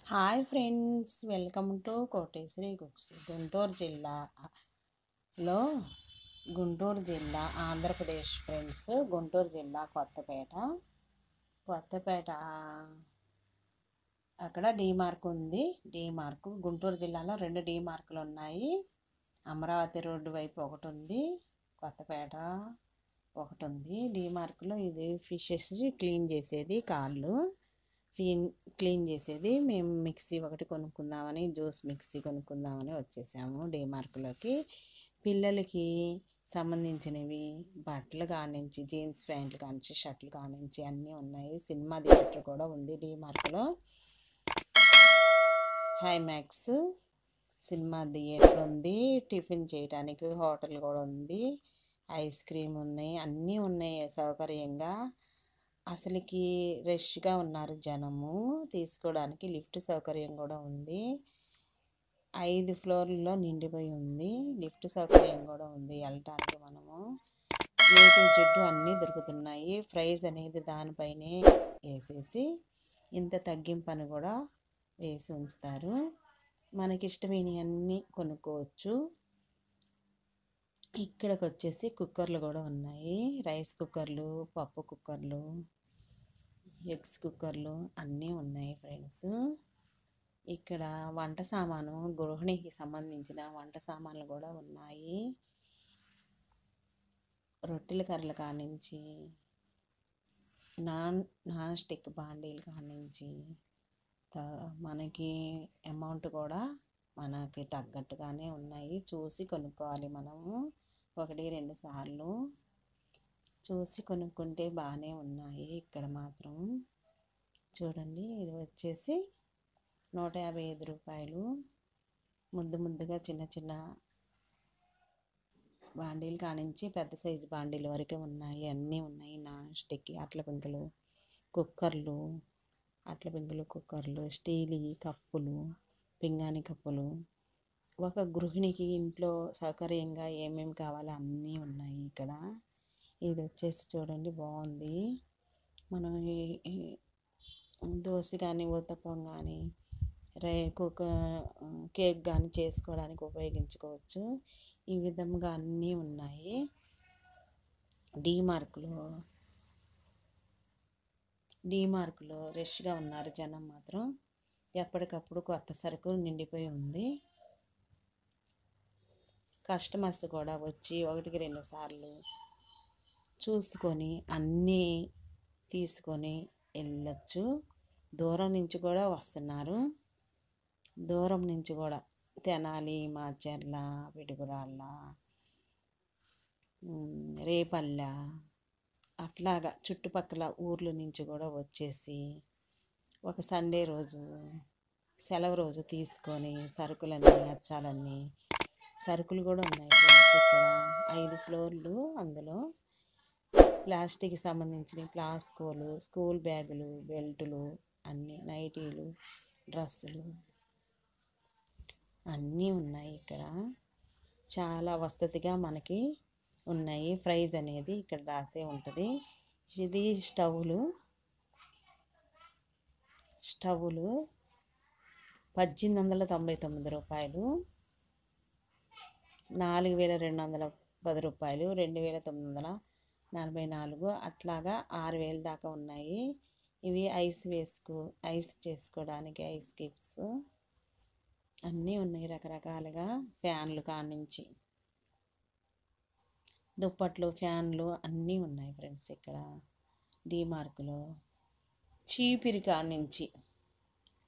Hi friends, welcome to Koteswari cooks. Guntur జిల్లా Andhra Pradesh friends. Guntur జిల్లా కొత్తపేట అక్కడ డీమార్క్ ఉంది. గుంటూరు జిల్లాలో 2 డీమార్కులు ఉన్నాయి. అమరావతి రోడ్డు వైపు ఒకటి ఉంది, కొత్తపేట ఒకటి ఉంది. డీమార్క్లో ఇది ఫిషెస్ క్లీన్ చేసేది, కాళ్ళు క్లీన్ చేసేది. మేము మిక్సీ ఒకటి కొనుక్కుందామని, జ్యూస్ మిక్సీ కొనుక్కుందామని వచ్చేసాము డీమార్క్లోకి. పిల్లలకి సంబంధించినవి బట్టలు కానించి, జీన్స్ ప్యాంట్లు కానించి, షర్ట్లు కానించి అన్నీ ఉన్నాయి. సినిమా థియేటర్ కూడా ఉంది డీమార్క్లో. హైమాక్స్ సినిమా థియేటర్ ఉంది. టిఫిన్ చేయడానికి హోటల్ కూడా ఉంది. ఐస్ క్రీమ్ ఉన్నాయి, అన్నీ ఉన్నాయి సౌకర్యంగా. అసలుకి రష్గా ఉన్నారు జనము. తీసుకోవడానికి లిఫ్ట్ సౌకర్యం కూడా ఉంది. 5 ఫ్లోర్లలో నిండిపోయి ఉంది. లిఫ్ట్ సౌకర్యం కూడా ఉంది. వెళ్ళటానికి మనము ఏ టు జెడ్ అన్నీ దొరుకుతున్నాయి. ప్రైస్ అనేది దానిపైనే వేసేసి ఇంత తగ్గింపని కూడా వేసి ఉంచుతారు. మనకిష్టమైనవన్నీ కొనుక్కోవచ్చు. ఇక్కడికి వచ్చేసి కుక్కర్లు కూడా ఉన్నాయి. రైస్ కుక్కర్లు, పప్పు కుక్కర్లు, ఎగ్స్ కుక్కర్లు అన్నీ ఉన్నాయి ఫ్రెండ్స్. ఇక్కడ వంట సామాను, గృహిణికి సంబంధించిన వంట సామాన్లు కూడా ఉన్నాయి. రొట్టెల కర్రలు కానించి, నాన్ స్టిక్ బాండీలు కానించి, మనకి అమౌంట్ కూడా మనకి తగ్గట్టుగానే ఉన్నాయి. చూసి కొనుక్కోవాలి మనము. 1-2 సార్లు చూసి కొనుక్కుంటే బాగానే ఉన్నాయి. ఇక్కడ మాత్రం చూడండి, ఇది వచ్చేసి 155 రూపాయలు. ముద్దుగా చిన్న చిన్న బాండీలు కానించి పెద్ద సైజు బాండీలు వరకే ఉన్నాయి. అన్నీ ఉన్నాయి. నాన్ స్టిక్ అట్ల పెంకులు కుక్కర్లు, స్టీల్ కప్పులు, పింగాణి కప్పులు. ఒక గృహిణికి ఇంట్లో సౌకర్యంగా ఏమేమి కావాలో అన్నీ ఉన్నాయి ఇక్కడ. ఇది వచ్చేసి చూడండి, బాగుంది. మనం దోశ కానీ, ఊతప్పం కానీ, కేక్ కానీ చేసుకోవడానికి ఉపయోగించుకోవచ్చు. ఈ విధంగా అన్నీ ఉన్నాయి డీమార్క్లో. రష్గా ఉన్నారు జనం మాత్రం. ఎప్పటికప్పుడు కొత్త సరుకు నిండిపోయి ఉంది. కస్టమర్స్ కూడా వచ్చి 1-2 సార్లు చూసుకొని అన్నీ తీసుకొని వెళ్ళొచ్చు. దూరం నుంచి కూడా వస్తున్నారు. దూరం నుంచి కూడా తెనాలి, మాచర్ల, పిడుగురాళ్ళ, రేపల్లె అట్లాగా చుట్టుపక్కల ఊర్ల నుంచి కూడా వచ్చేసి ఒక సండే రోజు, సెలవు రోజు తీసుకొని సరుకులన్నీ సరుకులు కూడా ఉన్నాయి ఫ్రెండ్స్. ఇక్కడ 5 ఫ్లోర్లు. అందులో ప్లాస్టిక్ సంబంధించిన ఫ్లాస్కోలు, స్కూల్ బ్యాగులు, బెల్టులు, అన్నీ నైటీలు, డ్రెస్సులు అన్నీ ఉన్నాయి. ఇక్కడ చాలా వసతిగా మనకి ఉన్నాయి. ప్రైజ్ అనేది ఇక్కడ రాసే ఉంటుంది. ఇది స్టవ్లు 1899 రూపాయలు, 4210 రూపాయలు, 2944, అట్లాగా 6000 దాకా ఉన్నాయి. ఇవి ఐస్ చేసుకోవడానికి ఐస్ క్యూబ్స్ అన్నీ ఉన్నాయి రకరకాలుగా. ఫ్యాన్లు కానించి దుప్పట్లు, ఫ్యాన్లు అన్నీ ఉన్నాయి ఫ్రెండ్స్. ఇక్కడ డీమార్క్లో చీపురు కానించి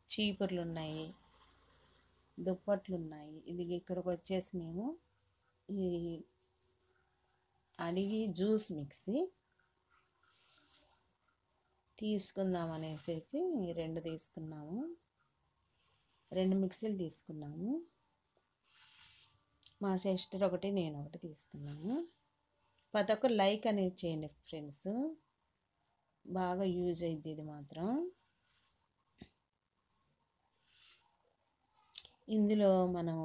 చీపుర్లు ఉన్నాయి, దుప్పట్లు ఉన్నాయి. ఇది ఇక్కడికి వచ్చేసి మేము ఈ అడిగి జ్యూస్ మిక్సీ తీసుకుందాం అనేసి 2 తీసుకున్నాము. 2 మిక్సీలు తీసుకున్నాము. మా సిస్టర్ ఒకటి, నేను ఒకటి తీసుకున్నాము. ప్రతి ఒక్కరు లైక్ అనేది చేయండి ఫ్రెండ్స్. బాగా యూజ్ అయింది ఇది మాత్రం. ఇందులో మనం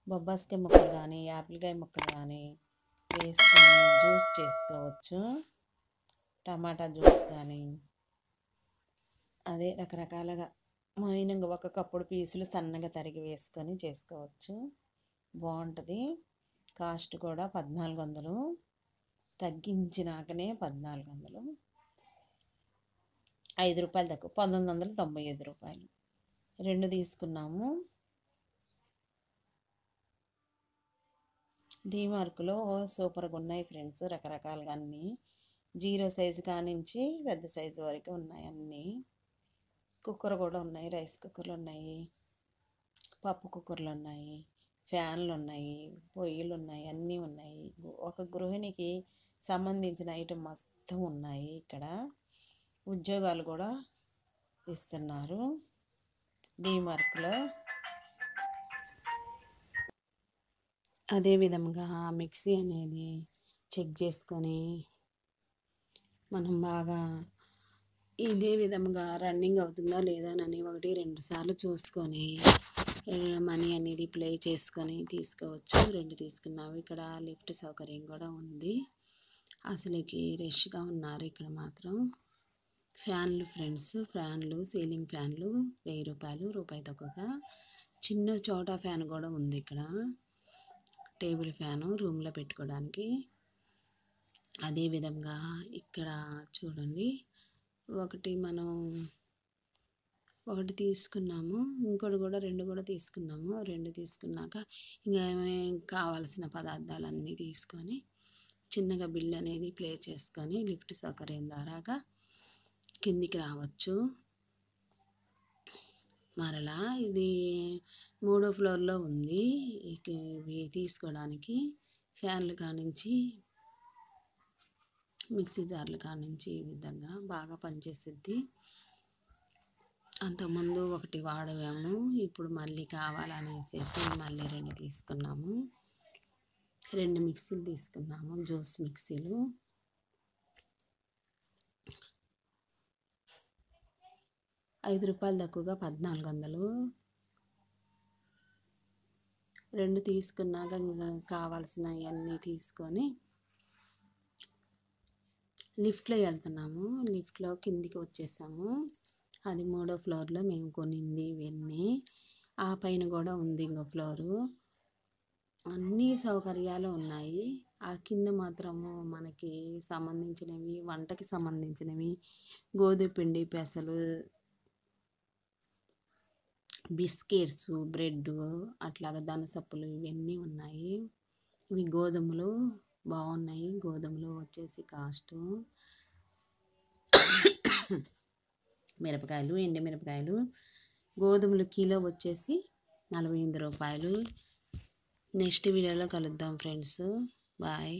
బొబ్బాస్కాయ ముక్కలు కానీ, యాపిల్కాయ ముక్కలు కానీ వేసుకొని జ్యూస్ చేసుకోవచ్చు. టమాటా జ్యూస్ కానీ అదే రకరకాలుగా మైనంగా ఒక కప్పుడు పీసులు సన్నగా తరిగి వేసుకొని చేసుకోవచ్చు. బాగుంటుంది. కాస్ట్ కూడా 1400, తగ్గించినాకనే 1400, ₹5 తక్కువ, ₹1995. 2 తీసుకున్నాము. డీమార్క్లో సూపర్గా ఉన్నాయి ఫ్రెండ్స్, రకరకాలుగా అన్నీ 0 సైజు కానించి పెద్ద సైజు వరకు ఉన్నాయి అన్నీ. కుక్కర్ కూడా ఉన్నాయి, రైస్ కుక్కర్లు ఉన్నాయి, పప్పు కుక్కర్లు ఉన్నాయి, ఫ్యాన్లు ఉన్నాయి, పొయ్యిలు ఉన్నాయి, అన్నీ ఉన్నాయి. ఒక గృహిణికి సంబంధించిన ఐటెం మొత్తం ఉన్నాయి ఇక్కడ. ఉద్యోగాలు కూడా ఇస్తున్నారు డీమార్క్లో. అదేవిధంగా మిక్సీ అనేది చెక్ చేసుకొని మనం బాగా ఇదే విధంగా రన్నింగ్ అవుతుందా లేదా అని 1-2 సార్లు చూసుకొని మనీ అనేది ప్లే చేసుకొని తీసుకోవచ్చు. 2 తీసుకున్నాము. ఇక్కడ లిఫ్ట్ సౌకర్యం కూడా ఉంది. అసలుకి రష్గా ఉన్నారు ఇక్కడ మాత్రం. ఫ్యాన్లు ఫ్రెండ్స్, ఫ్యాన్లు సీలింగ్ ఫ్యాన్లు ₹1000, రూపాయి తక్కువగా. చిన్న చోటా ఫ్యాన్ కూడా ఉంది ఇక్కడ, టేబుల్ ఫ్యాను రూమ్లో పెట్టుకోవడానికి. అదేవిధంగా ఇక్కడ చూడండి, ఒకటి తీసుకున్నాము, ఇంకోటి కూడా 2 కూడా తీసుకున్నాము. 2 తీసుకున్నాక ఇంకా కావాల్సిన పదార్థాలన్నీ తీసుకొని చిన్నగా బిల్ అనేది ప్లే చేసుకొని లిఫ్ట్ సౌకర్యం ద్వారాగా కిందికి రావచ్చు. మరలా ఇది 3వ ఫ్లోర్లో ఉంది. ఇవి తీసుకోవడానికి ఫ్యాన్లు కానించి మిక్సీ జార్లు కానించి ఈ విధంగా బాగా పనిచేసిద్ది. అంతకుముందు ఒకటి వాడాము, ఇప్పుడు మళ్ళీ కావాలనేసి మళ్ళీ 2 తీసుకున్నాము. 2 మిక్సీలు తీసుకున్నాము, జ్యూస్ మిక్సీలు. ₹5 తక్కువగా 1400. 2 తీసుకున్నాక కావాల్సినవన్నీ తీసుకొని లిఫ్ట్లో వెళ్తున్నాము. లిఫ్ట్లో కిందికి వచ్చేసాము. అది 3వ ఫ్లోర్లో మేము కొనింది ఇవన్నీ. ఆ పైన కూడా ఉంది ఇంకో ఫ్లోరు. అన్ని సౌకర్యాలు ఉన్నాయి. ఆ కింద మాత్రము మనకి సంబంధించినవి, వంటకి సంబంధించినవి, గోధుమ పిండి, పెసలు, బిస్కెట్స్, బ్రెడ్, అట్లాగా దనసప్పులు ఇవన్నీ ఉన్నాయి. ఇవి గోధుమలు బాగున్నాయి. గోధుమలు వచ్చేసి కాస్ట్. మిరపకాయలు, ఎండుమిరపకాయలు, గోధుమలు కిలో వచ్చేసి ₹48. నెక్స్ట్ వీడియోలో కలుద్దాం ఫ్రెండ్స్. బాయ్.